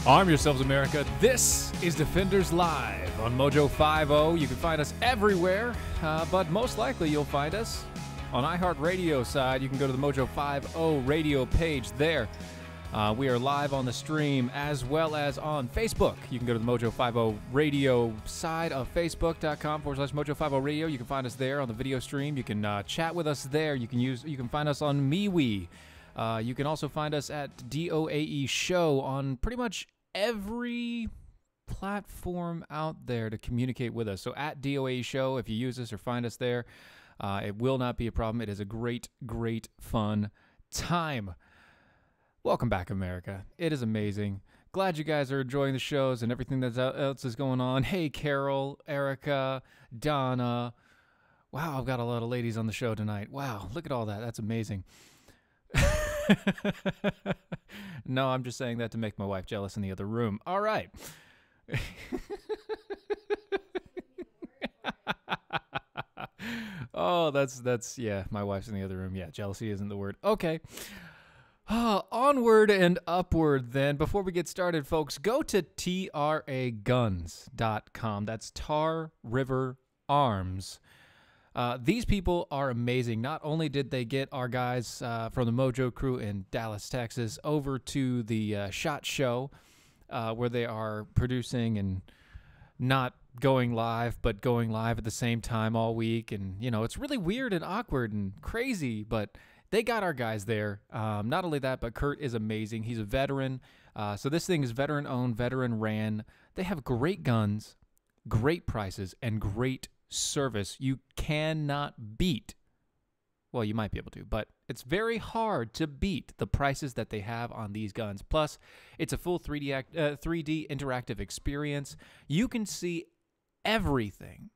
Arm yourselves, America. This is Defenders Live on Mojo 50. You can find us everywhere, but most likely you'll find us on iHeartRadio side. You can go to the Mojo 50 radio page there. We are live on the stream as well as on Facebook. You can go to the Mojo 50 radio side of Facebook.com/Mojo50 radio. You can find us there on the video stream. You can chat with us there. You can find us on MeWe. You can also find us at DOAE Show on pretty much every platform out there to communicate with us. So at DOAE Show, if you use us or find us there, it will not be a problem. It is a great, great fun time. Welcome back, America. It is amazing. Glad you guys are enjoying the shows and everything that else is going on. Hey, Carol, Erica, Donna. Wow, I've got a lot of ladies on the show tonight. Wow, look at all that. That's amazing. No, I'm just saying that to make my wife jealous in the other room. All right. Oh, that's yeah, my wife's in the other room. Yeah, jealousy isn't the word. Okay. Onward and upward then. Before we get started, folks, go to traguns.com. That's Tar River Arms. These people are amazing. Not only did they get our guys from the Mojo crew in Dallas, Texas, over to the SHOT Show, where they are producing and not going live, but going live at the same time all week. And, you know, it's really weird and awkward and crazy, but they got our guys there. Not only that, but Kurt is amazing. He's a veteran. So this thing is veteran-owned, veteran-ran. They have great guns, great prices, and great service. You cannot beat, well, you might be able to, but it's very hard to beat the prices that they have on these guns. Plus, it's a full 3D interactive experience. You can see everything.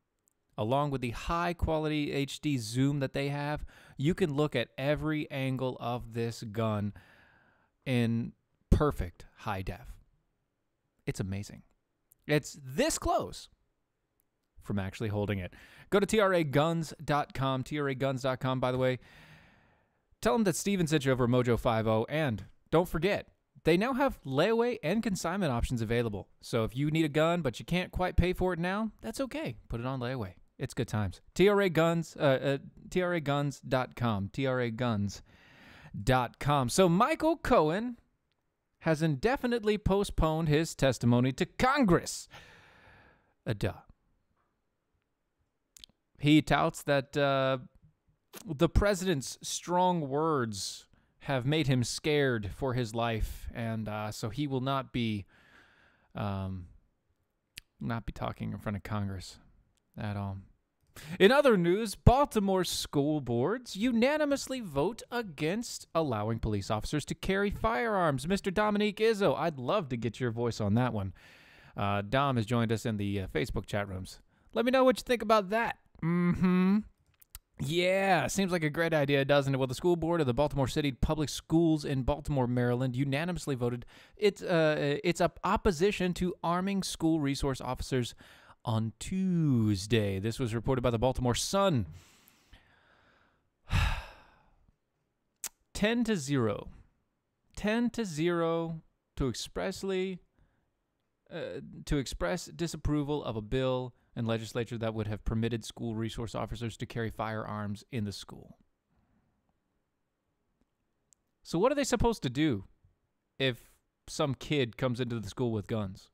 Along with the high-quality HD zoom that they have, you can look at every angle of this gun in perfect high def. It's amazing. It's this close from actually holding it. Go to traguns.com, traguns.com, by the way. Tell them that Steven sent you over Mojo 50, and don't forget, they now have layaway and consignment options available. So if you need a gun, but you can't quite pay for it now, that's okay. Put it on layaway. It's good times. traguns.com, traguns.com. So Michael Cohen has indefinitely postponed his testimony to Congress. He touts that the president's strong words have made him scared for his life, and so he will not be talking in front of Congress at all. In other news, Baltimore school boards unanimously vote against allowing police officers to carry firearms. Mr. Dominique Izzo, I'd love to get your voice on that one. Dom has joined us in the Facebook chat rooms. Let me know what you think about that. Yeah, seems like a great idea, doesn't it? Well, the school board of the Baltimore City Public Schools in Baltimore, Maryland, unanimously voted its opposition to arming school resource officers on Tuesday. This was reported by the Baltimore Sun. 10-0. 10-0 to express disapproval of a bill and legislature that would have permitted school resource officers to carry firearms in the school. So what are they supposed to do if some kid comes into the school with guns?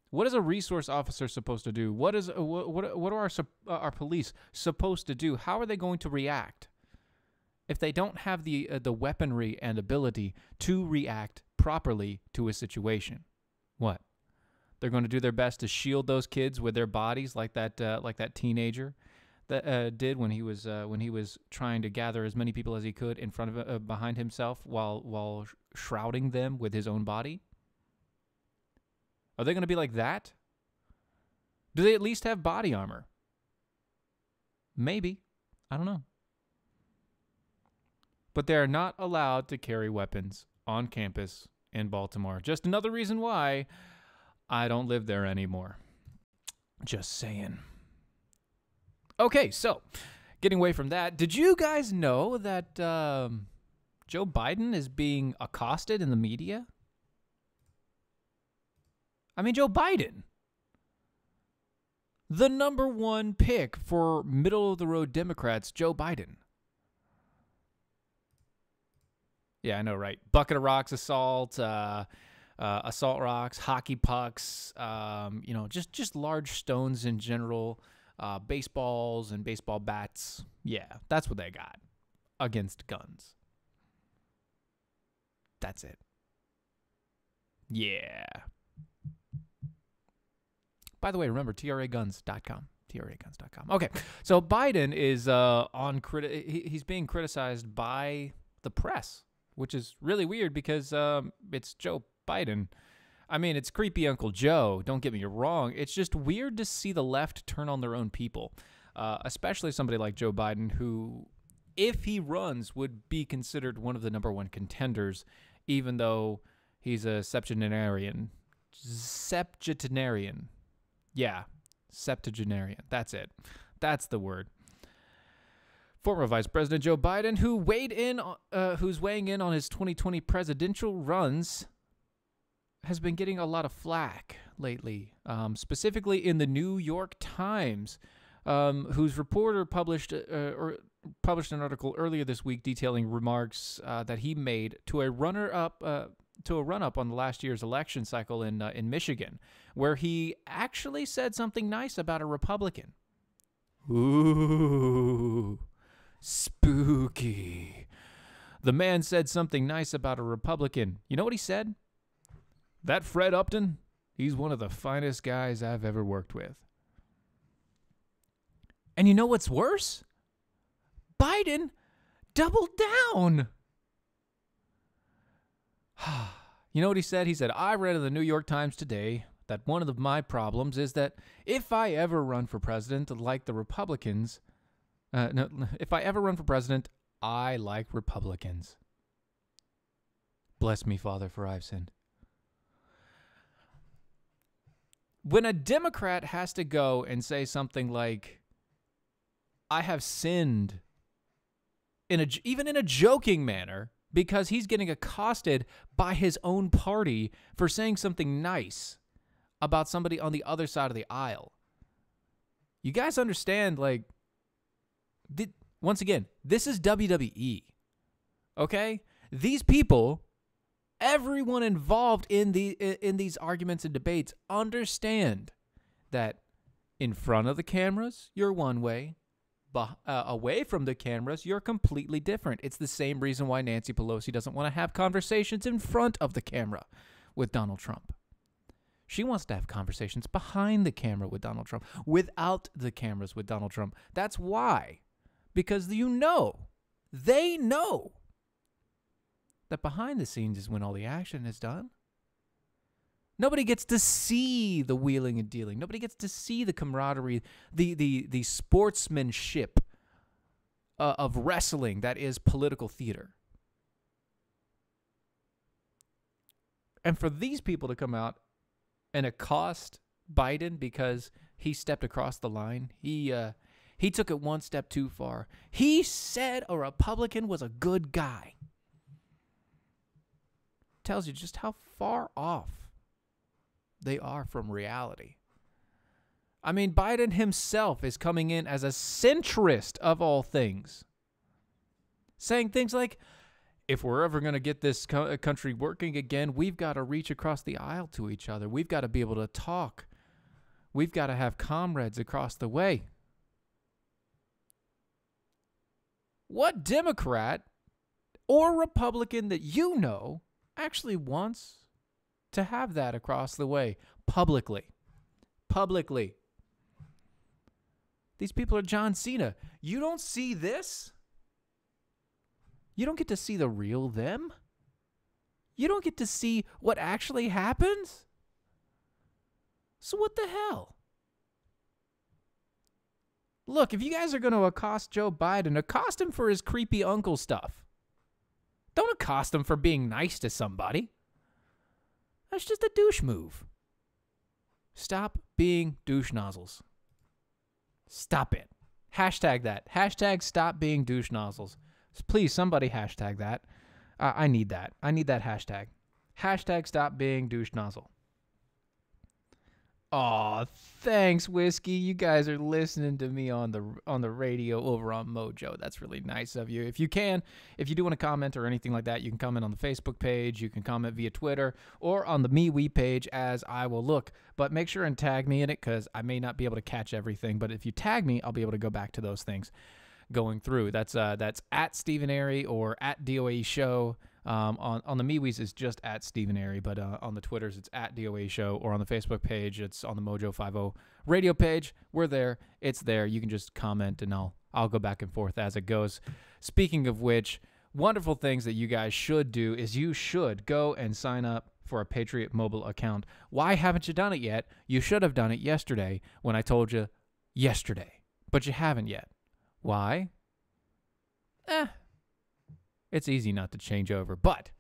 What is a resource officer supposed to do? What are our police supposed to do? How are they going to react if they don't have the weaponry and ability to react properly to a situation? What? They're going to do their best to shield those kids with their bodies, like that teenager that did when he was trying to gather as many people as he could in front of behind himself while shrouding them with his own body. Are they going to be like that? Do they at least have body armor? Maybe. I don't know. But they are not allowed to carry weapons on campus in Baltimore. Just another reason why I don't live there anymore. Just saying. Okay, so getting away from that, did you guys know that Joe Biden is being accosted in the media I mean, Joe Biden, the number one pick for middle-of-the-road Democrats, Joe Biden. Yeah, I know, right? Bucket of rocks, assault rocks, hockey pucks, just large stones in general, baseballs and baseball bats. Yeah, that's what they got against guns. That's it. Yeah. By the way, remember, traguns.com. traguns.com. Okay, so Biden is he's being criticized by the press, which is really weird because it's Joe Biden. I mean, it's creepy Uncle Joe, don't get me wrong. It's just weird to see the left turn on their own people, especially somebody like Joe Biden, who, if he runs, would be considered one of the number one contenders, even though he's a septuagenarian. Yeah, septuagenarian. That's it. That's the word. Former Vice President Joe Biden, who's weighing in on his 2020 presidential runs, has been getting a lot of flack lately, specifically in the New York Times, whose reporter published an article earlier this week detailing remarks that he made to a run-up on the last year's election cycle in Michigan, where he actually said something nice about a Republican. Ooh, spooky. The man said something nice about a Republican. You know what he said? That Fred Upton, he's one of the finest guys I've ever worked with. And you know what's worse? Biden doubled down. You know what he said? He said, I read in the New York Times today that one of my problems is that if I ever run for president, like the Republicans, if I ever run for president, I like Republicans. Bless me, Father, for I've sinned. When a Democrat has to go and say something like, I have sinned, even in a joking manner, because he's getting accosted by his own party for saying something nice about somebody on the other side of the aisle. You guys understand, once again, this is WWE, okay? These people, everyone involved in these arguments and debates, understand that in front of the cameras, you're one way. Away from the cameras, you're completely different. It's the same reason why Nancy Pelosi doesn't want to have conversations in front of the camera with Donald Trump. She wants to have conversations behind the camera with Donald Trump, without the cameras with Donald Trump. That's why. Because they know that behind the scenes is when all the action is done. Nobody gets to see the wheeling and dealing. Nobody gets to see the camaraderie, the sportsmanship of wrestling that is political theater. And for these people to come out and accost Biden because he stepped across the line, he took it one step too far. He said a Republican was a good guy. Tells you just how far off they are from reality. I mean, Biden himself is coming in as a centrist of all things, saying things like, if we're ever going to get this country working again, we've got to reach across the aisle to each other. We've got to be able to talk. We've got to have comrades across the way. What Democrat or Republican that you know actually wants to have that across the way publicly? These people are John Cena. You don't see this? You don't get to see the real them? You don't get to see what actually happens? So what the hell? Look, if you guys are going to accost Joe Biden, accost him for his creepy uncle stuff. Don't accost him for being nice to somebody. That's just a douche move. Stop being douche nozzles. Stop it. Hashtag that. Hashtag stop being douche nozzles. Please, somebody hashtag that. I need that. I need that hashtag. Hashtag stop being douche nozzle. Oh, thanks, Whiskey. You guys are listening to me on the radio over on Mojo. That's really nice of you. If you do want to comment or anything like that, you can comment on the Facebook page. You can comment via Twitter or on the MeWe page as I will look. But make sure and tag me in it because I may not be able to catch everything. But if you tag me, I'll be able to go back to those things going through. That's at Steven Airey or at DOA Show. On the MeWe's is just at Steven Airey, but on the Twitters it's at DOA Show, or on the Facebook page it's on the Mojo 50 radio page. We're there. It's there. You can just comment and I'll go back and forth as it goes. Speaking of which, wonderful things that you guys should do is you should go and sign up for a Patriot Mobile account. Why haven't you done it yet? You should have done it yesterday when I told you yesterday, but you haven't yet. Why? It's easy not to change over, but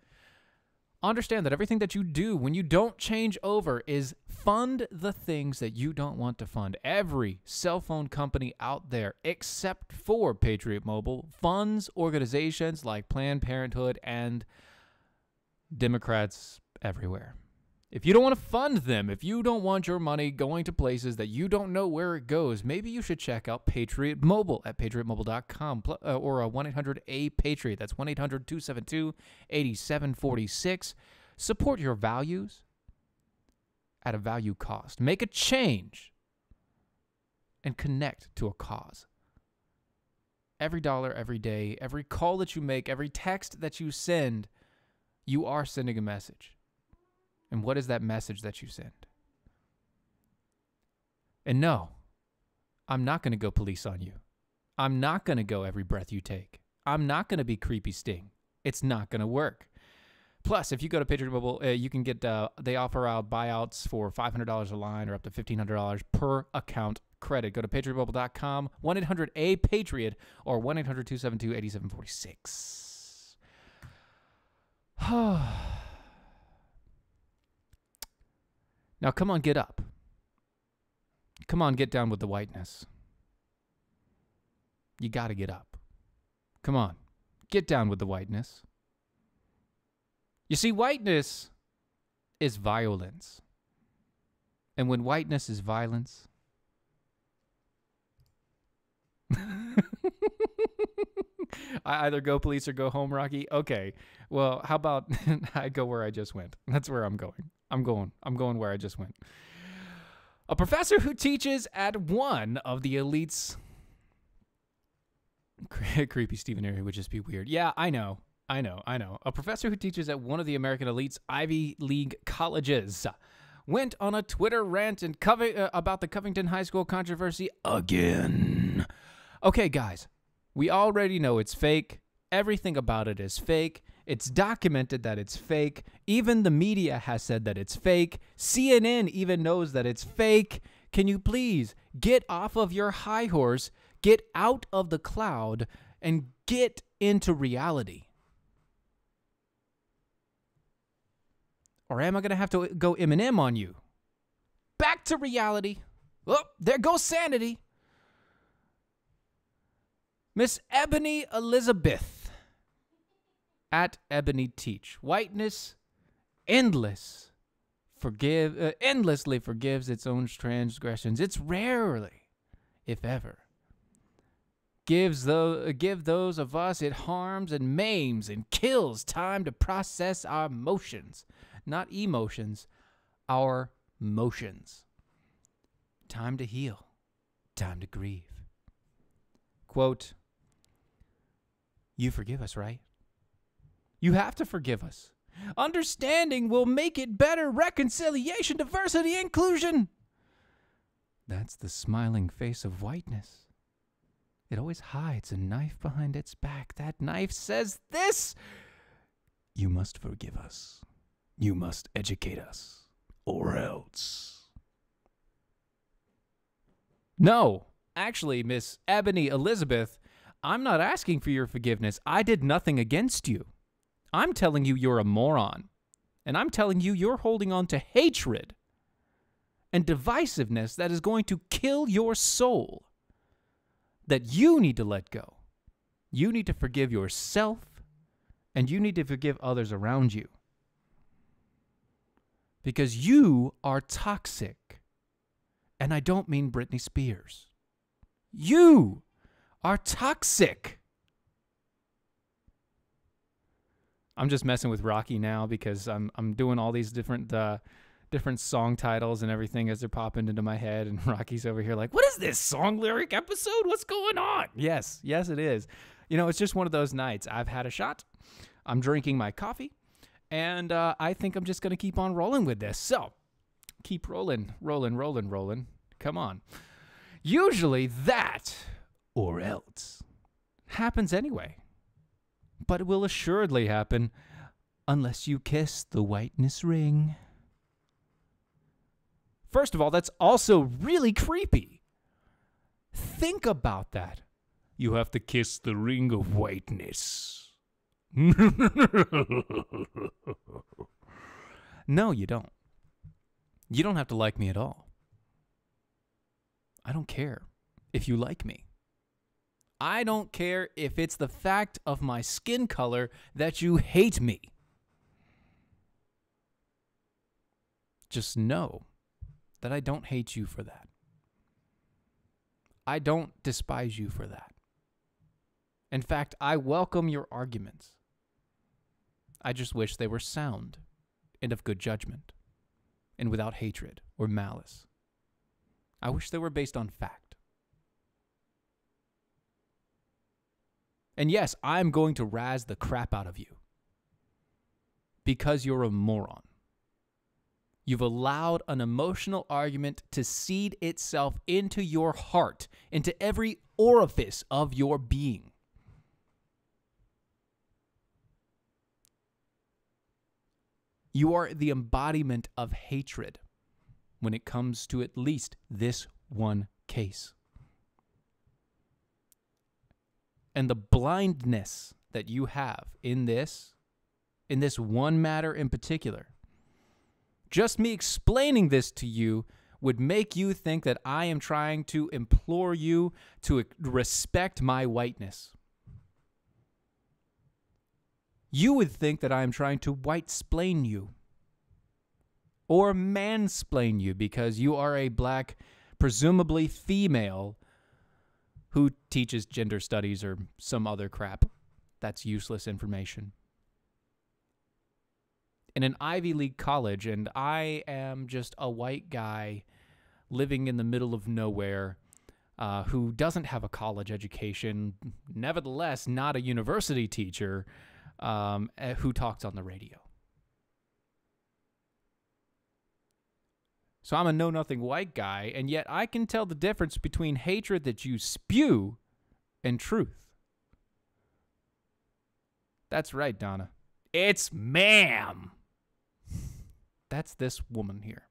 understand that everything that you do when you don't change over is fund the things that you don't want to fund. Every cell phone company out there, except for Patriot Mobile, funds organizations like Planned Parenthood and Democrats everywhere. If you don't want to fund them, if you don't want your money going to places that you don't know where it goes, maybe you should check out Patriot Mobile at patriotmobile.com or 1-800-A-PATRIOT. That's 1-800-272-8746. Support your values at a value cost. Make a change and connect to a cause. Every dollar, every day, every call that you make, every text that you send, you are sending a message. And what is that message that you send? And no, I'm not going to go police on you. I'm not going to go every breath you take. I'm not going to be creepy Sting. It's not going to work. Plus, if you go to Patriot Mobile, you can get, they offer out buyouts for $500 a line or up to $1,500 per account credit. Go to patriotmobile.com, 1-800-A-PATRIOT, or 1-800-272-8746. Now, come on, get up. Come on, get down with the whiteness. You got to get up. Come on, get down with the whiteness. You see, whiteness is violence. And when whiteness is violence, I either go police or go home, Rocky. Okay, well, how about I go where I just went? That's where I'm going. I'm going where I just went. A professor who teaches at one of the elites. Creepy Steven Airey would just be weird. Yeah, I know. A professor who teaches at one of the American elites' Ivy League colleges went on a Twitter rant and about the Covington High School controversy again. Okay, guys, we already know it's fake. Everything about it is fake. It's documented that it's fake. Even the media has said that it's fake. CNN even knows that it's fake. Can you please get off of your high horse, get out of the cloud, and get into reality? Or am I going to have to go Eminem on you? Back to reality. Oh, there goes sanity. Miss Ebony Elizabeth at Ebony Teach. Whiteness endlessly forgives its own transgressions. It's rarely, if ever, give those of us it harms and maims and kills time to process our motions. Not emotions, our motions. Time to heal. Time to grieve. Quote, you forgive us, right? You have to forgive us. Understanding will make it better. Reconciliation, diversity, inclusion. That's the smiling face of whiteness. It always hides a knife behind its back. That knife says this. You must forgive us. You must educate us. Or else. No, actually, Miss Ebony Elizabeth, I'm not asking for your forgiveness. I did nothing against you. I'm telling you you're a moron. And I'm telling you you're holding on to hatred and divisiveness that is going to kill your soul, that you need to let go. You need to forgive yourself, and you need to forgive others around you. Because you are toxic. And I don't mean Britney Spears. You are toxic. I'm just messing with Rocky now because I'm doing all these different song titles and everything as they're popping into my head, and Rocky's over here like, what is this song lyric episode? What's going on? Yes, it is. You know, it's just one of those nights. I've had a shot. I'm drinking my coffee, and I think I'm just going to keep on rolling with this. So, keep rolling. Come on. Usually that, or else, happens anyway. But it will assuredly happen unless you kiss the whiteness ring. First of all, that's also really creepy. Think about that. You have to kiss the ring of whiteness. No, you don't. You don't have to like me at all. I don't care if you like me. I don't care if it's the fact of my skin color that you hate me. Just know that I don't hate you for that. I don't despise you for that. In fact, I welcome your arguments. I just wish they were sound and of good judgment and without hatred or malice. I wish they were based on fact. And yes, I'm going to razz the crap out of you because you're a moron. You've allowed an emotional argument to seed itself into your heart, into every orifice of your being. You are the embodiment of hatred when it comes to at least this one case. And the blindness that you have in this one matter in particular, just me explaining this to you would make you think that I am trying to implore you to respect my whiteness. You would think that I am trying to white-splain you or mansplain you because you are a black, presumably female, who teaches gender studies or some other crap. That's useless information. In an Ivy League college, and I am just a white guy living in the middle of nowhere who doesn't have a college education, nevertheless not a university teacher, who talks on the radio. So I'm a know-nothing white guy, and yet I can tell the difference between hatred that you spew and truth. That's right, Donna. It's ma'am. That's this woman here.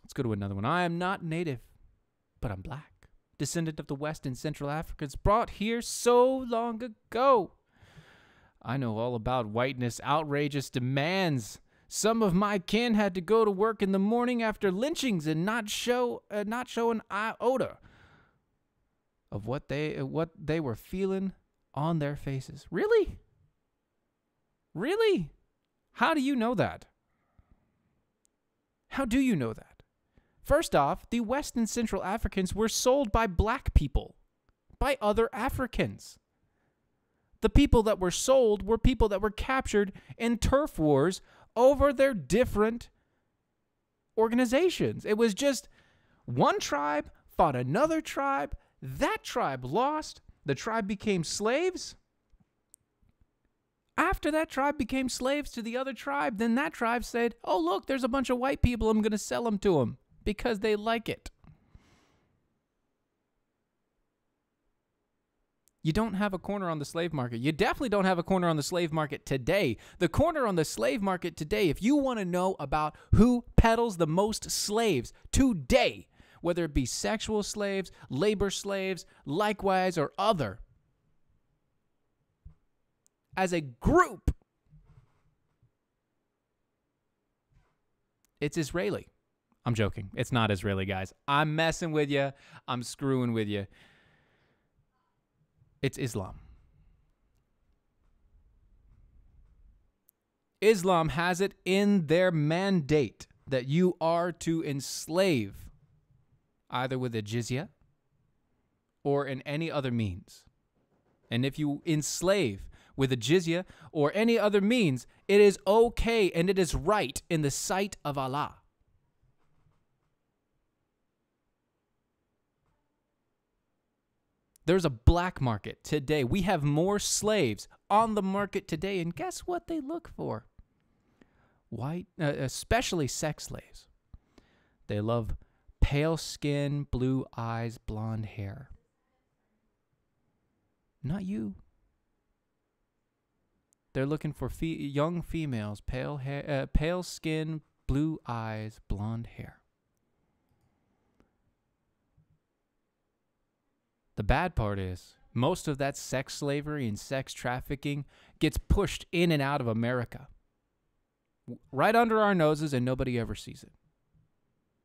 Let's go to another one. I am not native, but I'm black. Descendant of the West and Central Africans brought here so long ago. I know all about whiteness, outrageous demands. Some of my kin had to go to work in the morning after lynchings and not show an iota of what they were feeling on their faces. Really? Really? How do you know that? How do you know that? First off, the West and Central Africans were sold by black people, by other Africans. The people that were sold were people that were captured in turf wars over their different organizations. It was just one tribe fought another tribe. That tribe lost. The tribe became slaves. After that tribe became slaves to the other tribe, then that tribe said, oh, look, there's a bunch of white people. I'm going to sell them to them because they like it. You don't have a corner on the slave market. You definitely don't have a corner on the slave market today. The corner on the slave market today, if you want to know about who peddles the most slaves today, whether it be sexual slaves, labor slaves, likewise, or other, as a group, it's Israeli. I'm joking. It's not Israeli, guys. I'm messing with you. I'm screwing with you. It's Islam. Islam has it in their mandate that you are to enslave either with a jizya or in any other means. And if you enslave with a jizya or any other means, it is okay and it is right in the sight of Allah. There's a black market today. We have more slaves on the market today, and guess what they look for? Especially sex slaves. They love pale skin, blue eyes, blonde hair. Not you. They're looking for young females, pale skin, blue eyes, blonde hair. The bad part is, most of that sex slavery and sex trafficking gets pushed in and out of America. Right under our noses, and nobody ever sees it.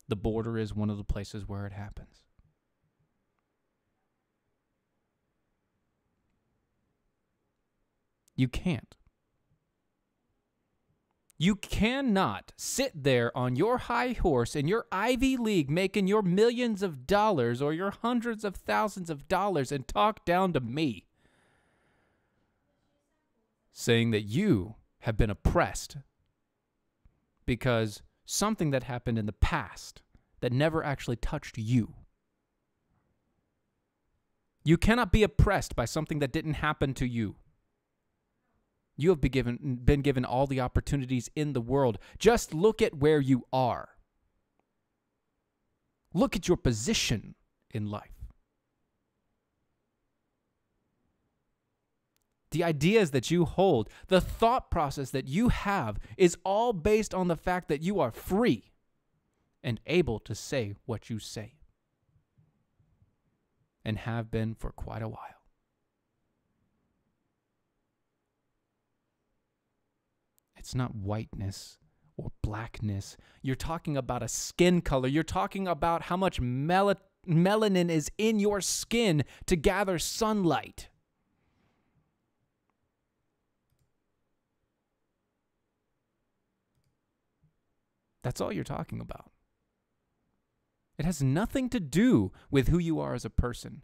The border is one of the places where it happens. You can't. You cannot sit there on your high horse in your Ivy League making your millions of dollars or your hundreds of thousands of dollars and talk down to me, saying that you have been oppressed because something that happened in the past that never actually touched you. You cannot be oppressed by something that didn't happen to you. You have been given all the opportunities in the world. Just look at where you are. Look at your position in life. The ideas that you hold, the thought process that you have is all based on the fact that you are free and able to say what you say. And have been for quite a while. It's not whiteness or blackness. You're talking about a skin color. You're talking about how much melanin is in your skin to gather sunlight. That's all you're talking about. It has nothing to do with who you are as a person.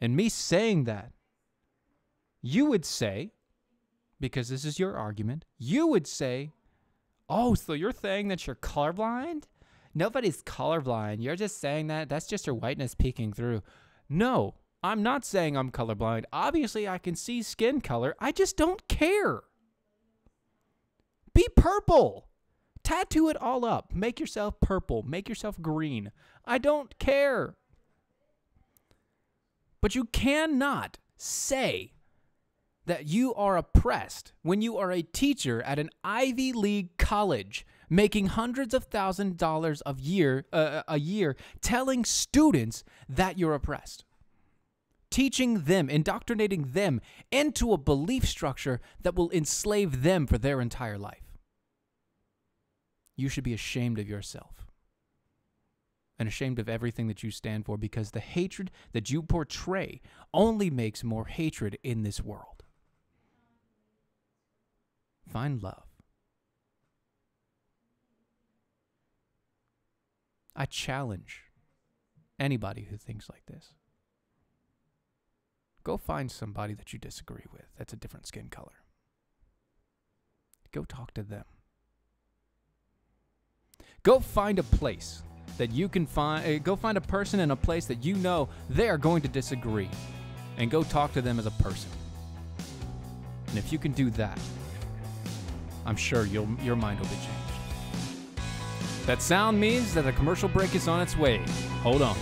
And me saying that, you would say, because this is your argument, you would say, oh, so you're saying that you're colorblind? Nobody's colorblind. You're just saying that. That's just your whiteness peeking through. No, I'm not saying I'm colorblind. Obviously, I can see skin color. I just don't care. Be purple. Tattoo it all up. Make yourself purple. Make yourself green. I don't care. But you cannot say that you are oppressed when you are a teacher at an Ivy League college making hundreds of thousands of dollars a year telling students that you're oppressed. Teaching them, indoctrinating them into a belief structure that will enslave them for their entire life. You should be ashamed of yourself and ashamed of everything that you stand for, because the hatred that you portray only makes more hatred in this world. Find love. I challenge anybody who thinks like this. Go find somebody that you disagree with that's a different skin color. Go talk to them. Go find a place that you can find. Go find a person in a place that you know they are going to disagree, and go talk to them as a person. And if you can do that, I'm sure your mind will be changed. That sound means that a commercial break is on its way. Hold on.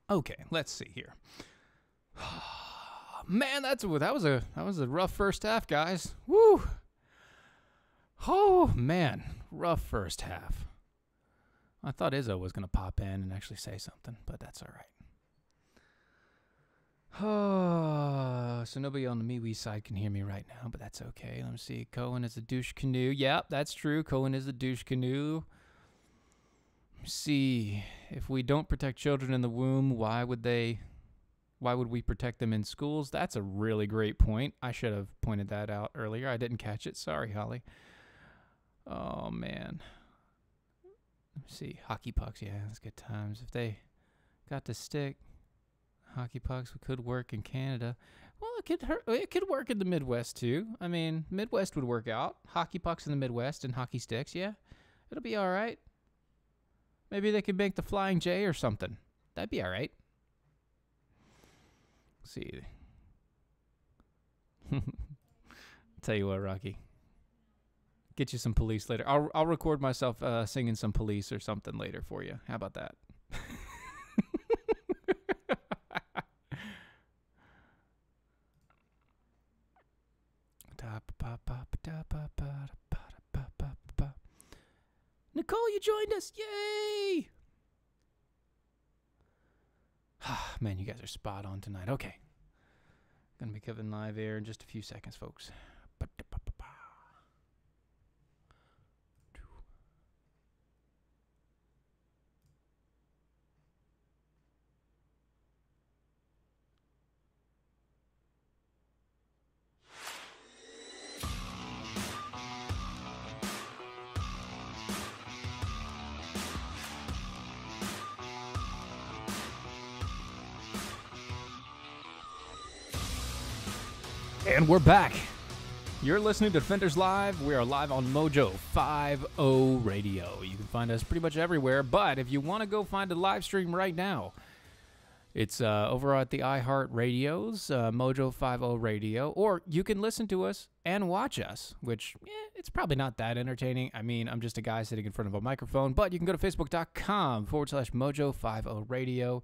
Okay, let's see here. Man, that was a rough first half, guys. Woo! Oh man, rough first half. I thought Izzo was going to pop in and actually say something, but that's all right. Oh, so nobody on the MeWe side can hear me right now, but that's okay. Let me see. Cohen is a douche canoe. Yep, that's true. Cohen is a douche canoe. Let me see. If we don't protect children in the womb, why would we protect them in schools? That's a really great point. I should have pointed that out earlier. I didn't catch it. Sorry, Holly. Oh, man. Let me see. Hockey pucks. Yeah, that's good times. If they got to stick, hockey pucks could work in Canada. Well, it could work in the Midwest, too. I mean, Midwest would work out. Hockey pucks in the Midwest and hockey sticks, yeah. It'll be all right. Maybe they could make the Flying J or something. That'd be all right. Let's see. Tell you what, Rocky. Get you some Police later. I'll record myself singing some Police or something later for you. How about that? Nicole, you joined us. Yay! Man, you guys are spot on tonight. Okay. Gonna be coming live air in just a few seconds, folks. And we're back. You're listening to Defenders Live. We are live on Mojo 50 Radio. You can find us pretty much everywhere, but if you want to go find a live stream right now, it's over at the iHeart Radios, Mojo 50 Radio, or you can listen to us and watch us, which it's probably not that entertaining. I mean, I'm just a guy sitting in front of a microphone, but you can go to facebook.com/Mojo 50 Radio.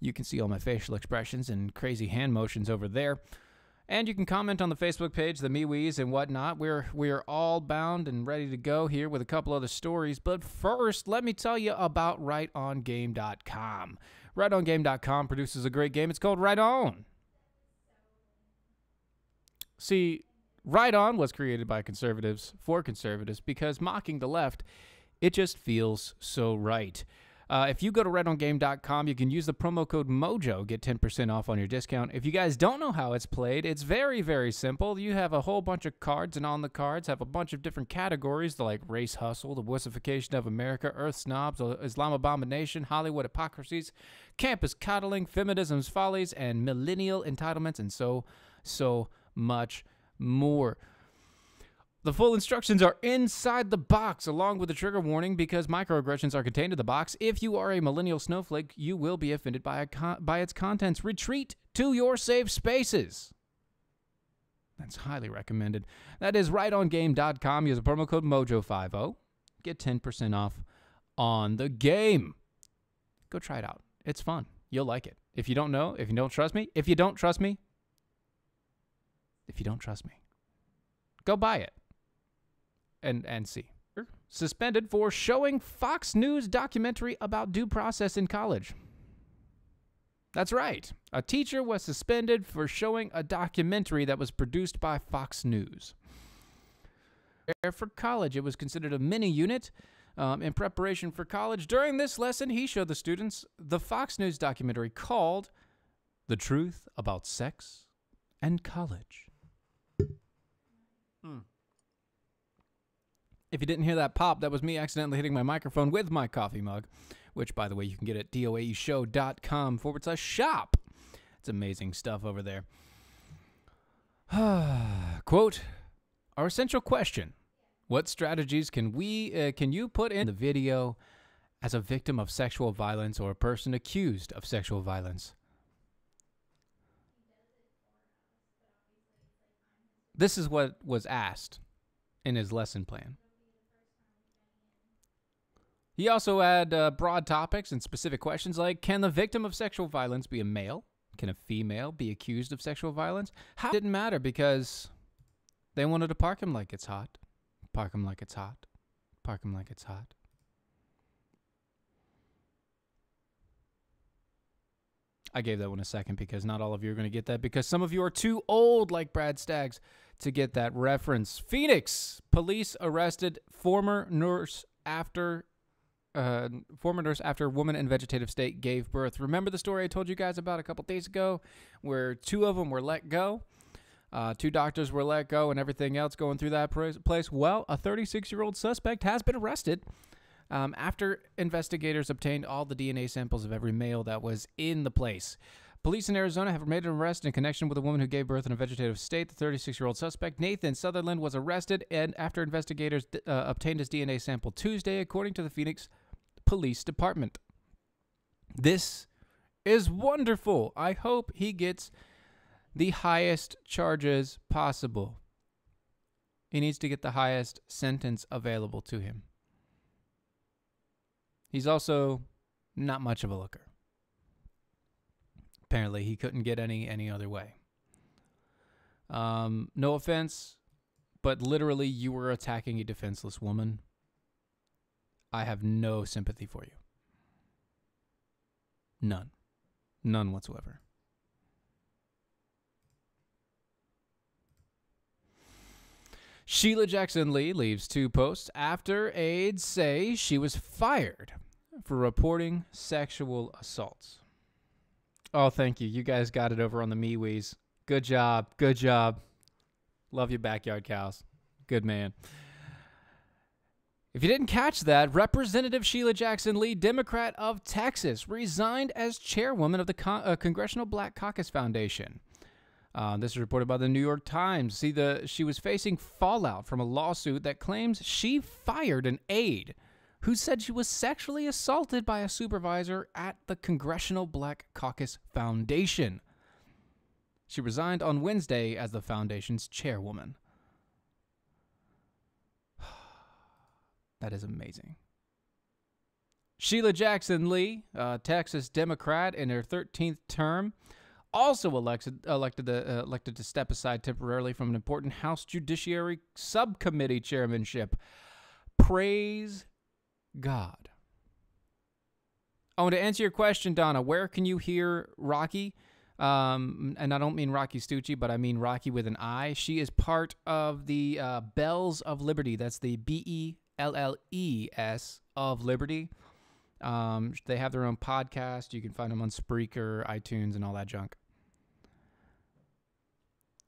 You can see all my facial expressions and crazy hand motions over there. And you can comment on the Facebook page, the MeWees and whatnot. We're all bound and ready to go here with a couple other stories. But first, let me tell you about RightOnGame.com. RightOnGame.com produces a great game. It's called Right On. See, Right On was created by conservatives for conservatives because mocking the left, it just feels so right. If you go to RightOnGame.com, you can use the promo code MOJO, get 10% off on your discount. If you guys don't know how it's played, it's very, very simple. You have a whole bunch of cards, and on the cards have a bunch of different categories, like race hustle, the wussification of America, earth snobs, Islam abomination, Hollywood hypocrisies, campus coddling, feminism's follies, and millennial entitlements, and so much more. The full instructions are inside the box, along with a trigger warning, because microaggressions are contained in the box. If you are a millennial snowflake, you will be offended by its contents. Retreat to your safe spaces. That's highly recommended. That is rightongame.com. Use the promo code MOJO50. Get 10% off on the game. Go try it out. It's fun. You'll like it. If you don't know, if you don't trust me, go buy it. And see. Suspended for showing Fox News documentary about due process in college. That's right. A teacher was suspended for showing a documentary that was produced by Fox News. For college, it was considered a mini unit in preparation for college. During this lesson, he showed the students the Fox News documentary called The Truth About Sex and College. If you didn't hear that pop, that was me accidentally hitting my microphone with my coffee mug, which, by the way, you can get at doaeshow.com/shop. It's amazing stuff over there. Quote, our essential question, what strategies can you put in the video as a victim of sexual violence or a person accused of sexual violence? This is what was asked in his lesson plan. He also had broad topics and specific questions like, can the victim of sexual violence be a male? Can a female be accused of sexual violence? It didn't matter because they wanted to park him like it's hot. Park him like it's hot. Park him like it's hot. I gave that one a second because not all of you are going to get that because some of you are too old, like Brad Staggs, to get that reference. Phoenix police arrested former nurse after woman in vegetative state gave birth. Remember the story I told you guys about a couple days ago where two of them were let go? Two doctors were let go and everything else going through that place. Well, a 36-year-old suspect has been arrested after investigators obtained all the DNA samples of every male that was in the place. Police in Arizona have made an arrest in connection with a woman who gave birth in a vegetative state. The 36-year-old suspect, Nathan Sutherland, was arrested and after investigators obtained his DNA sample Tuesday, according to the Phoenix Police Department. This is wonderful. I hope he gets the highest charges possible. He needs to get the highest sentence available to him. He's also not much of a looker. Apparently, he couldn't get any other way. No offense, but literally you were attacking a defenseless woman. I have no sympathy for you. None. None whatsoever. Sheila Jackson Lee leaves 2 posts after aides say she was fired for reporting sexual assaults. Oh, thank you. You guys got it over on the MeWe's. Good job. Good job. Love you, Backyard Cows. Good man. If you didn't catch that, Representative Sheila Jackson Lee, Democrat of Texas, resigned as chairwoman of the Congressional Black Caucus Foundation. This is reported by the New York Times. She was facing fallout from a lawsuit that claims she fired an aide who said she was sexually assaulted by a supervisor at the Congressional Black Caucus Foundation. She resigned on Wednesday as the foundation's chairwoman. That is amazing. Sheila Jackson Lee, Texas Democrat in her 13th term, also elected to step aside temporarily from an important House Judiciary Subcommittee chairmanship. Praise God. Oh, to answer your question, Donna, where can you hear Rocky? And I don't mean Rocky Stucci, but I mean Rocky with an I. She is part of the Bells of Liberty. That's the BELLES of Liberty. They have their own podcast. You can find them on Spreaker, iTunes, and all that junk.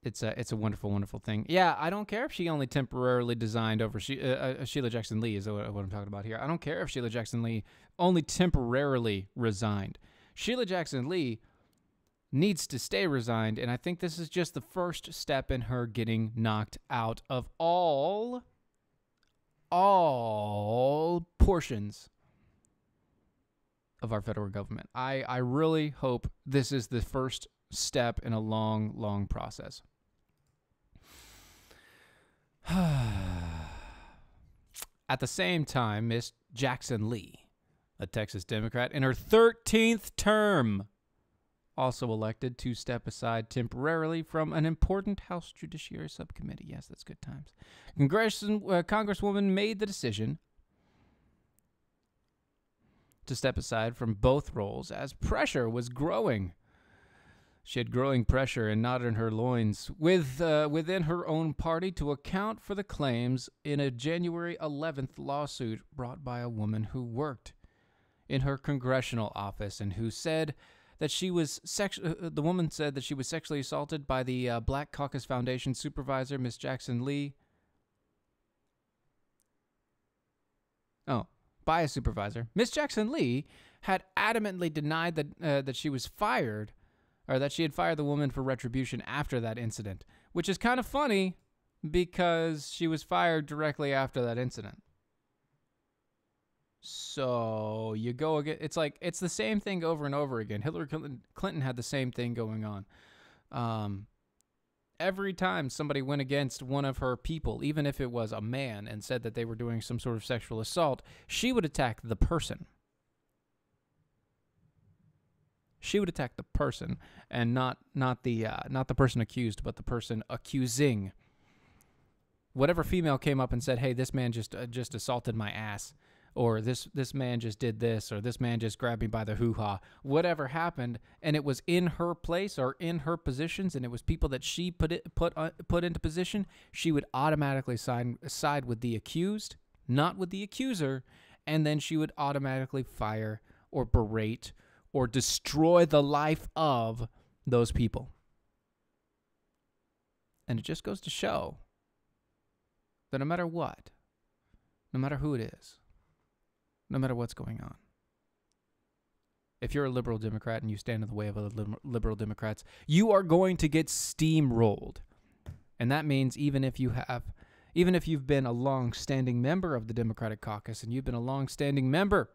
It's a wonderful, wonderful thing. Yeah, I don't care if she only temporarily designed over Sheila Jackson Lee is what I'm talking about here. I don't care if Sheila Jackson Lee only temporarily resigned. Sheila Jackson Lee needs to stay resigned, and I think this is just the first step in her getting knocked out of all portions of our federal government. I really hope this is the first step in a long, long process. At the same time, Miss Jackson Lee, a Texas Democrat in her 13th term, also elected to step aside temporarily from an important House Judiciary Subcommittee. Yes, that's good times. Congresswoman made the decision to step aside from both roles as pressure was growing. She had growing pressure and knot in her loins within her own party to account for the claims in a January 11th lawsuit brought by a woman who worked in her congressional office and who said that she was the woman said that she was sexually assaulted by the Black Caucus Foundation supervisor, Miss Jackson Lee. Oh, by a supervisor. Miss Jackson Lee had adamantly denied that she was fired, or that she had fired the woman for retribution after that incident, which is kind of funny because she was fired directly after that incident. So you go again. It's like it's the same thing over and over again. Hillary Clinton had the same thing going on. Every time somebody went against one of her people, even if it was a man, and said that they were doing some sort of sexual assault, she would attack the person. She would attack the person, and not the person accused, but the person accusing. Whatever female came up and said, "Hey, this man just assaulted my ass," or this man just did this, or this man just grabbed me by the hoo-ha, whatever happened, and it was in her place or in her positions, and it was people that she put into position, she would automatically side with the accused, not with the accuser, and then she would automatically fire or berate or destroy the life of those people. And it just goes to show that no matter what, no matter who it is, no matter what's going on, if you're a liberal Democrat and you stand in the way of other liberal Democrats, you are going to get steamrolled. And that means even if you've been a long-standing member of the Democratic caucus and you've been a long-standing member,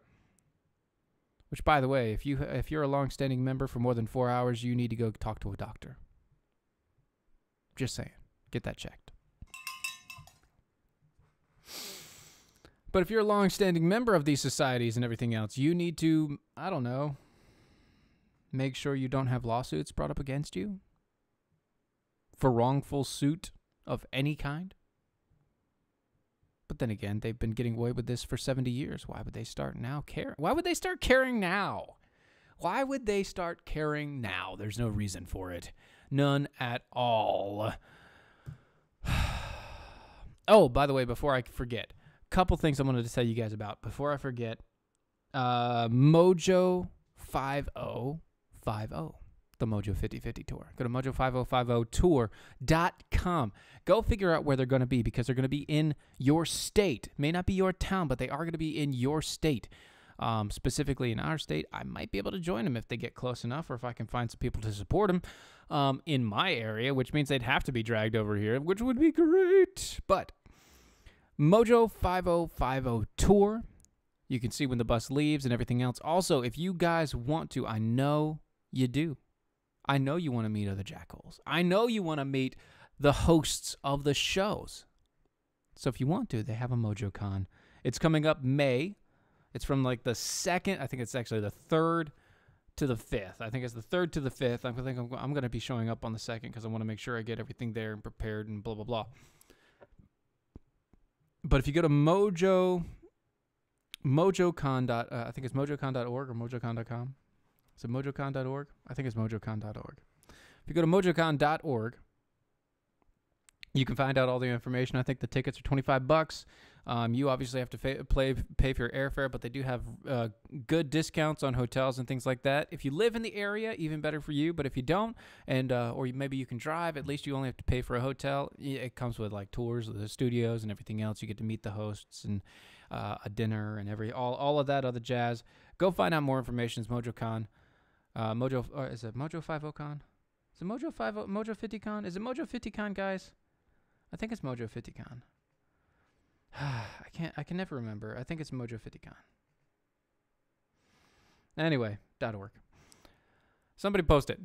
which, by the way, if you're a long-standing member for more than 4 hours, you need to go talk to a doctor. Just saying. Get that checked. But if you're a long-standing member of these societies and everything else, you need to, I don't know, make sure you don't have lawsuits brought up against you for wrongful suit of any kind. But then again, they've been getting away with this for 70 years. Why would they start now caring? Why would they start caring now? Why would they start caring now? There's no reason for it. None at all. Oh, by the way, before I forget, a couple things I wanted to tell you guys about. Before I forget, Mojo 5050. The Mojo 5050 tour. Go to mojo5050tour.com. Go figure out where they're going to be, because they're going to be in your state. May not be your town, but they are going to be in your state. Specifically in our state, I might be able to join them if they get close enough, or if I can find some people to support them in my area, which means they'd have to be dragged over here, which would be great. But Mojo 5050 tour. You can see when the bus leaves and everything else. Also, if you guys want to, I know you do. I know you want to meet other jackholes. I know you want to meet the hosts of the shows. So if you want to, they have a MojoCon. It's coming up May. It's from like the 2nd. I think it's actually the 3rd to the 5th. I think it's the 3rd to the 5th. I think I'm going to be showing up on the 2nd because I want to make sure I get everything there and prepared and blah, blah, blah. But if you go to MojoCon. I think it's mojocon.org or mojocon.com. Is it mojocon.org? I think it's mojocon.org. If you go to mojocon.org, you can find out all the information. I think the tickets are $25. You obviously have to pay for your airfare, but they do have good discounts on hotels and things like that. If you live in the area, even better for you. But if you don't, and or maybe you can drive, at least you only have to pay for a hotel. It comes with like tours of the studios and everything else. You get to meet the hosts and a dinner and all of that other jazz. Go find out more information. It's MojoCon. Is it Mojo 50Con? Is it Mojo 50Con? Is it Mojo 50Con, guys? I think it's Mojo 50Con. I can never remember. I think it's Mojo 50Con. Anyway, .org. Somebody post it.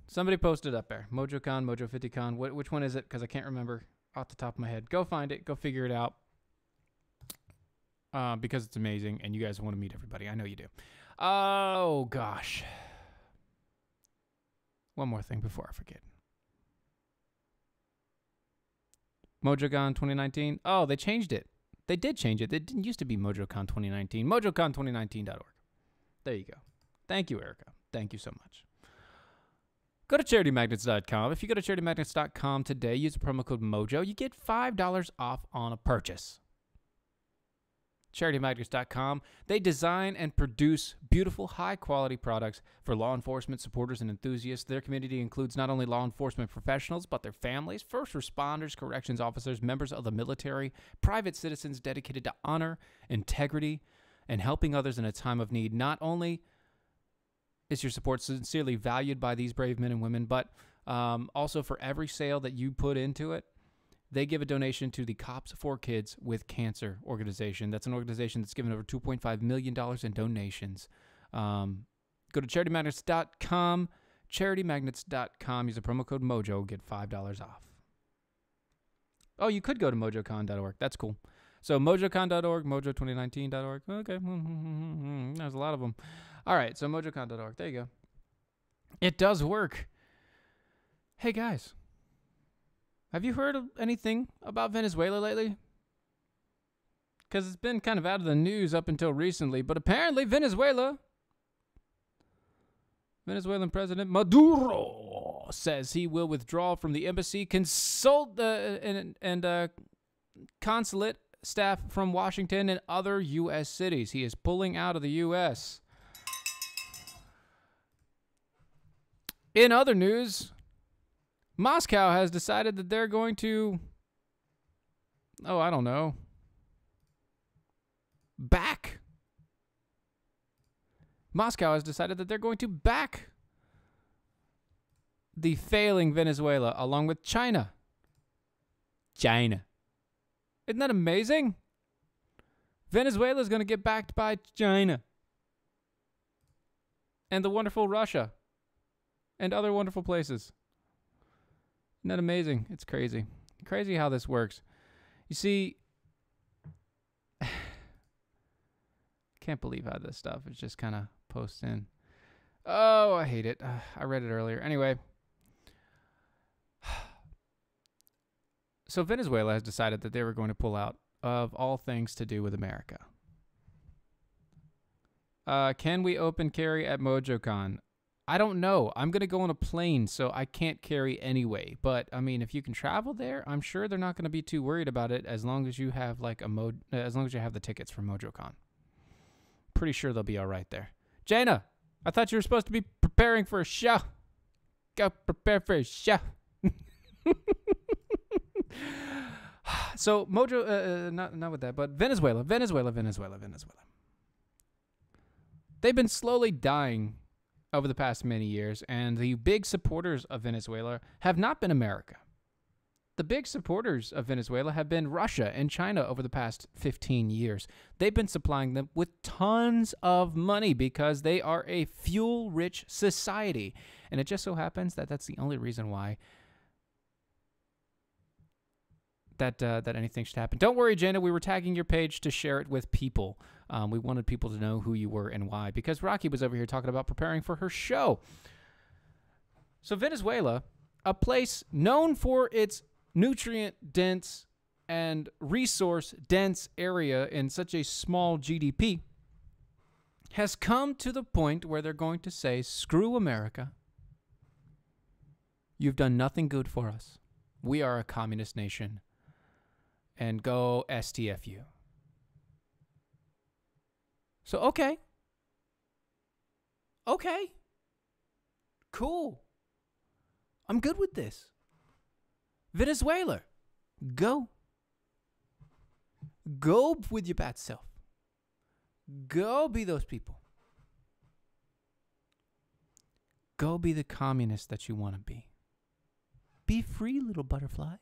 Somebody post it up there. MojoCon, Mojo 50Con. Which one is it? Because I can't remember off the top of my head. Go find it. Go figure it out. Because it's amazing, and you guys want to meet everybody. I know you do. Oh, gosh. One more thing before I forget. MojoCon 2019. Oh, they changed it. They did change it. It didn't used to be MojoCon 2019. MojoCon2019.org. There you go. Thank you, Erica. Thank you so much. Go to charitymagnets.com. If you go to charitymagnets.com today, use the promo code MOJO, you get $5 off on a purchase. CharityMagnets.com. They design and produce beautiful, high-quality products for law enforcement supporters and enthusiasts. Their community includes not only law enforcement professionals, but their families, first responders, corrections officers, members of the military, private citizens dedicated to honor, integrity, and helping others in a time of need. Not only is your support sincerely valued by these brave men and women, but also for every sale that you put into it, they give a donation to the Cops for Kids with Cancer organization. That's an organization that's given over $2.5 million in donations. Go to charitymagnets.com, charitymagnets.com. Use the promo code MOJO, get $5 off. Oh, you could go to mojocon.org. That's cool. So mojocon.org, mojo2019.org. Okay, there's a lot of them. All right, so mojocon.org. There you go. It does work. Hey, guys. Have you heard of anything about Venezuela lately? because it's been kind of out of the news up until recently, but apparently Venezuelan President Maduro says he will withdraw from the embassy, and consulate staff from Washington and other U.S. cities. He is pulling out of the U.S. In other news, Moscow has decided that they're going to, I don't know, Moscow has decided that they're going to back the failing Venezuela along with China. Isn't that amazing? Venezuela is going to get backed by China and the wonderful Russia and other wonderful places. Isn't that amazing? It's crazy. Crazy how this works. You see, can't believe how this stuff is just kind of posts in. Oh, I hate it. I read it earlier. Anyway. So Venezuela has decided that they were going to pull out of all things to do with America. Can we open carry at MojoCon? I don't know. I'm going to go on a plane, so I can't carry anyway. But, I mean, if you can travel there, I'm sure they're not going to be too worried about it as long as you have, like, as long as you have the tickets for MojoCon. Pretty sure they'll be all right there. Jaina, I thought you were supposed to be preparing for a show. Go prepare for a show. So Mojo, not with that, but Venezuela. They've been slowly dying over the past many years, and the big supporters of Venezuela have not been America. The big supporters of Venezuela have been Russia and China over the past 15 years. They've been supplying them with tons of money because they are a fuel-rich society. And it just so happens that that's the only reason why that anything should happen. Don't worry, Jana. We were tagging your page to share it with people. We wanted people to know who you were and why, because Rocky was over here talking about preparing for her show. So Venezuela, a place known for its nutrient-dense and resource-dense area in such a small GDP, has come to the point where they're going to say, screw America. You've done nothing good for us. We are a communist nation. And go STFU. So, okay. Cool. I'm good with this. Venezuela, go. Go with your bad self. Go be those people. Go be the communist that you want to be. Be free, little butterfly.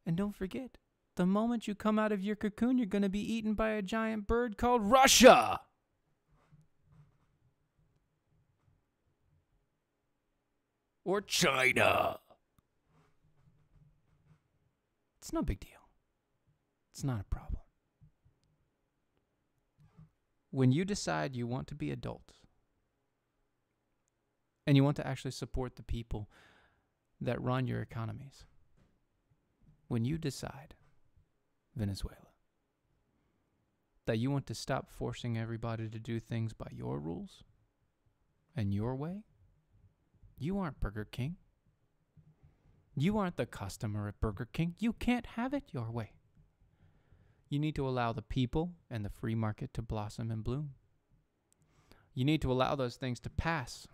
And don't forget, the moment you come out of your cocoon, you're going to be eaten by a giant bird called Russia. Or China. It's no big deal. It's not a problem. When you decide you want to be adults and you want to actually support the people that run your economies, when you decide, Venezuela, that you want to stop forcing everybody to do things by your rules and your way, you aren't Burger King. You aren't the customer at Burger King. You can't have it your way. You need to allow the people and the free market to blossom and bloom. You need to allow those things to pass.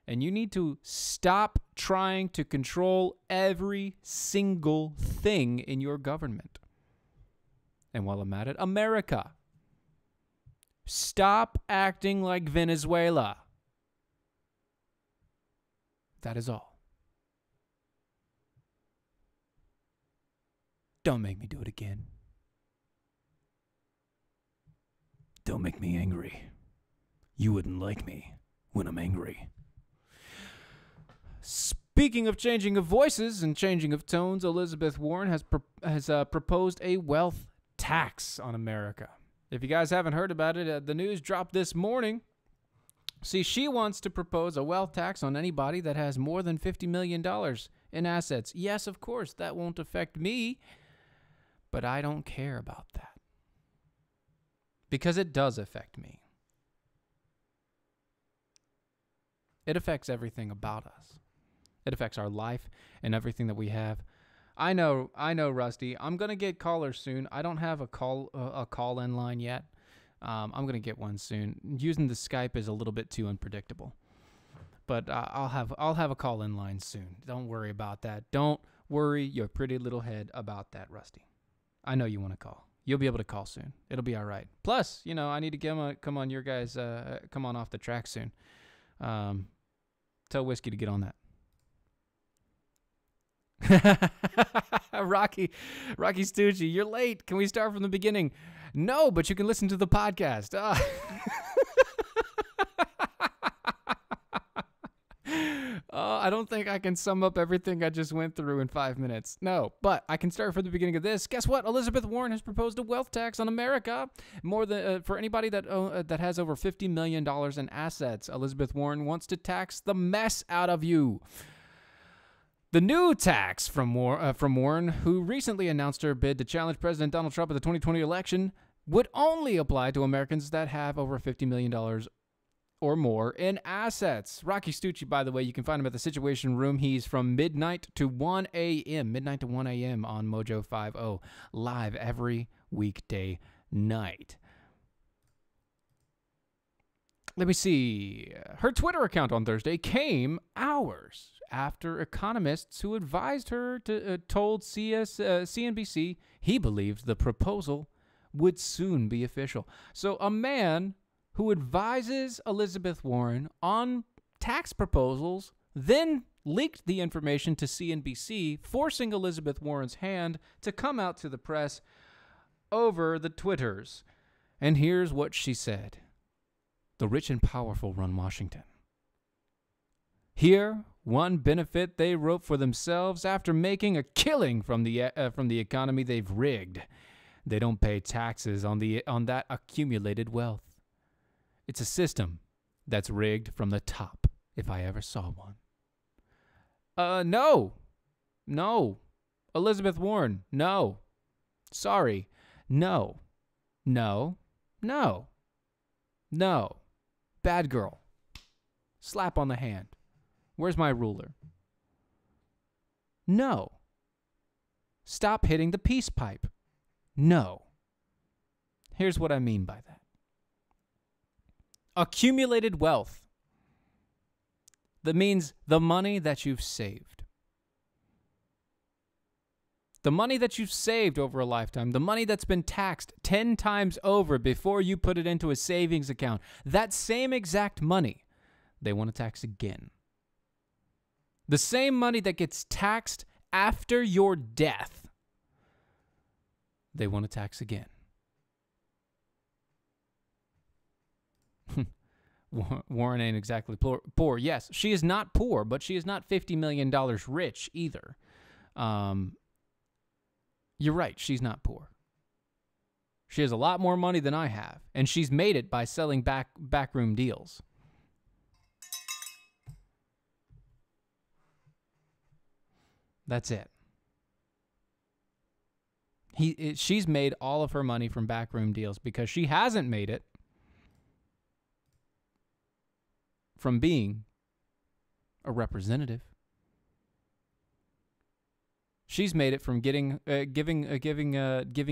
And you need to stop trying to control every single thing in your government. And while I'm at it, America, stop acting like Venezuela. That is all. Don't make me do it again. Don't make me angry. You wouldn't like me when I'm angry. Speaking of changing of voices and changing of tones, Elizabeth Warren has proposed a wealth tax on America. If you guys haven't heard about it, the news dropped this morning. See, she wants to propose a wealth tax on anybody that has more than $50 million in assets. Yes, of course, that won't affect me. But I don't care about that. Because it does affect me. It affects everything about us. It affects our life and everything that we have. I know, Rusty. I'm gonna get callers soon. I don't have a call-in line yet. I'm gonna get one soon. Using the Skype is a little bit too unpredictable, but I'll have a call-in line soon. Don't worry about that. Don't worry your pretty little head about that, Rusty. I know you want to call. You'll be able to call soon. It'll be all right. Plus, I need to come on your guys. Come on off the track soon. Tell Whiskey to get on that. Rocky Stucci, you're late. Can we start from the beginning? No, but you can listen to the podcast. I don't think I can sum up everything I just went through in 5 minutes. No, but I can start from the beginning of this. Guess what? Elizabeth Warren has proposed a wealth tax on America. More than for anybody that has over $50 million in assets. Elizabeth Warren wants to tax the mess out of you. The new tax from Warren, who recently announced her bid to challenge President Donald Trump at the 2020 election, would only apply to Americans that have over $50 million or more in assets. Rocky Stucci, by the way, you can find him at the Situation Room. He's from midnight to 1 a.m. on Mojo 50, live every weekday night. Let me see. Her Twitter account on Thursday came hours after economists who advised her told CNBC he believed the proposal would soon be official. So a man who advises Elizabeth Warren on tax proposals then leaked the information to CNBC, forcing Elizabeth Warren's hand to come out to the press over the Twitters. And here's what she said. The rich and powerful run Washington. Here, one benefit they wrote for themselves after making a killing from the economy they've rigged. They don't pay taxes on that accumulated wealth. It's a system that's rigged from the top, if I ever saw one. No. Elizabeth Warren, no. Sorry. No. Bad girl. Slap on the hand. Where's my ruler? No. Stop hitting the peace pipe. No. Here's what I mean by that. Accumulated wealth. That means the money that you've saved. The money that you've saved over a lifetime, the money that's been taxed 10 times over before you put it into a savings account, that same exact money, they want to tax again. The same money that gets taxed after your death, they want to tax again. Warren ain't exactly poor. Yes, she is not poor, but she is not $50 million rich either. You're right, she's not poor. She has a lot more money than I have, and she's made it by selling backroom deals. That's it. She's made all of her money from backroom deals because she hasn't made it from being a representative. She's made it from giving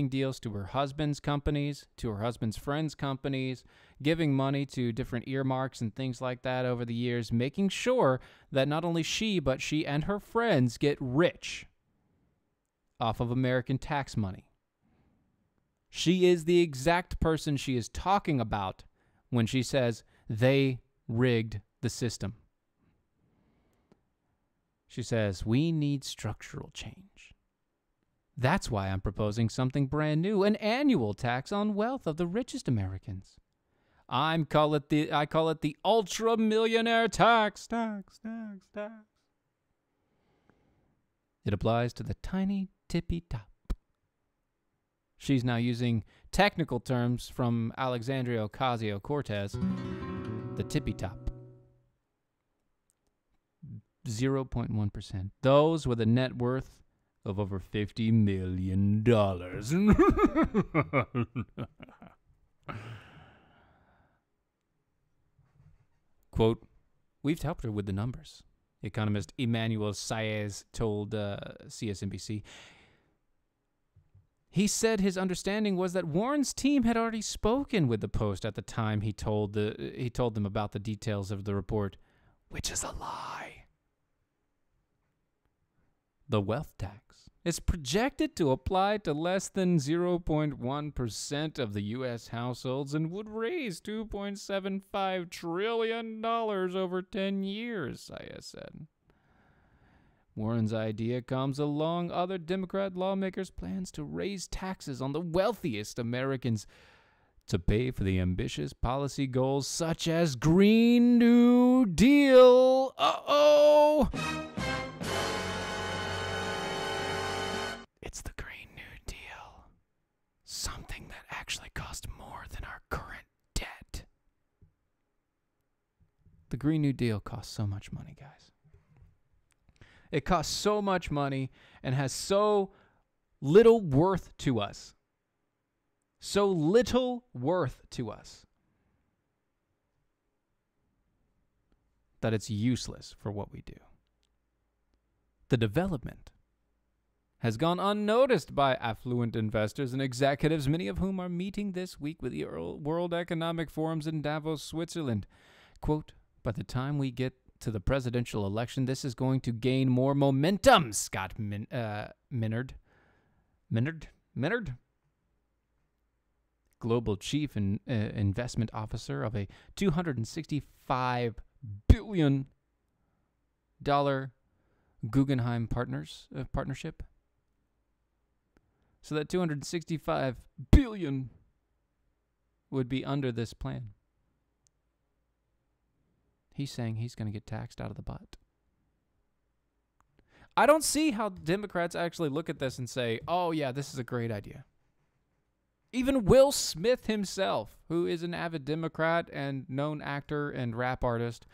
deals to her husband's companies, to her husband's friends' companies, giving money to different earmarks and things like that over the years, making sure that not only she, but she and her friends get rich off of American tax money. She is the exact person she is talking about when she says they rigged the system. She says, we need structural change. That's why I'm proposing something brand new, an annual tax on wealth of the richest Americans. I call it the ultra millionaire tax. It applies to the tiny tippy top. She's now using technical terms from Alexandria Ocasio-Cortez, the tippy top. 0.1%. Those with a net worth of over $50 million. Quote, "We've helped her with the numbers," economist Emmanuel Saez told CSNBC. He said his understanding was that Warren's team had already spoken with the Post at the time he told them about the details of the report, which is a lie. The wealth tax is projected to apply to less than 0.1% of the U.S. households and would raise $2.75 trillion over 10 years, Saez said. Warren's idea comes along other Democrat lawmakers' plans to raise taxes on the wealthiest Americans to pay for the ambitious policy goals such as Green New Deal. Uh-oh! It's the Green New Deal. Something that actually costs more than our current debt. The Green New Deal costs so much money, guys. It costs so much money and has so little worth to us. So little worth to us that it's useless for what we do. The development has gone unnoticed by affluent investors and executives, many of whom are meeting this week with the World Economic Forums in Davos, Switzerland. Quote, "By the time we get to the presidential election, this is going to gain more momentum," Scott Minerd, global chief and investment officer of a $265 billion Guggenheim partnership. So that $265 billion would be under this plan. He's saying he's going to get taxed out of the butt. I don't see how Democrats actually look at this and say, oh, yeah, this is a great idea. Even Will Smith himself, who is an avid Democrat and known actor and rap artist,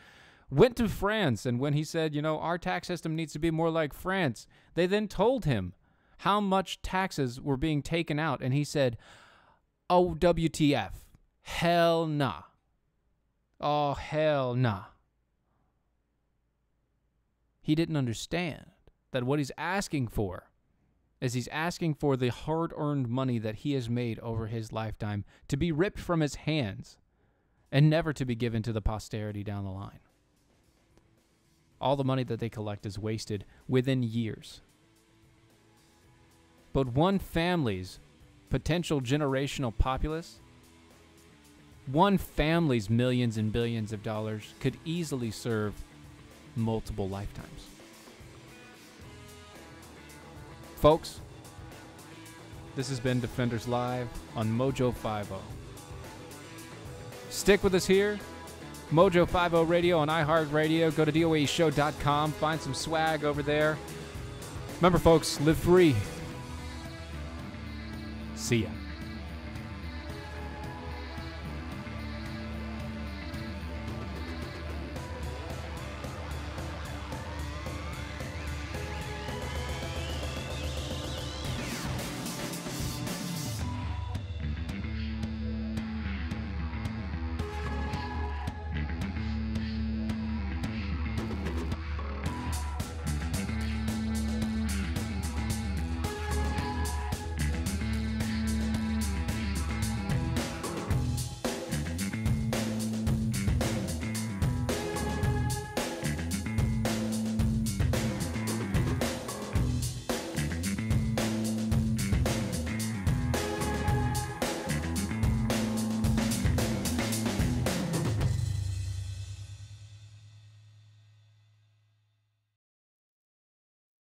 went to France. And when he said, you know, our tax system needs to be more like France, they then told him how much taxes were being taken out. And he said, oh, WTF. Hell nah. Oh, hell nah. He didn't understand that what he's asking for is he's asking for the hard-earned money that he has made over his lifetime to be ripped from his hands and never to be given to the posterity down the line. All the money that they collect is wasted within years. But one family's potential generational populace, one family's millions and billions of dollars could easily serve multiple lifetimes. Folks, this has been Defenders Live on Mojo 50. Stick with us here. Mojo 50 Radio on iHeartRadio. Go to DOAEshow.com. Find some swag over there. Remember, folks, live free. See ya.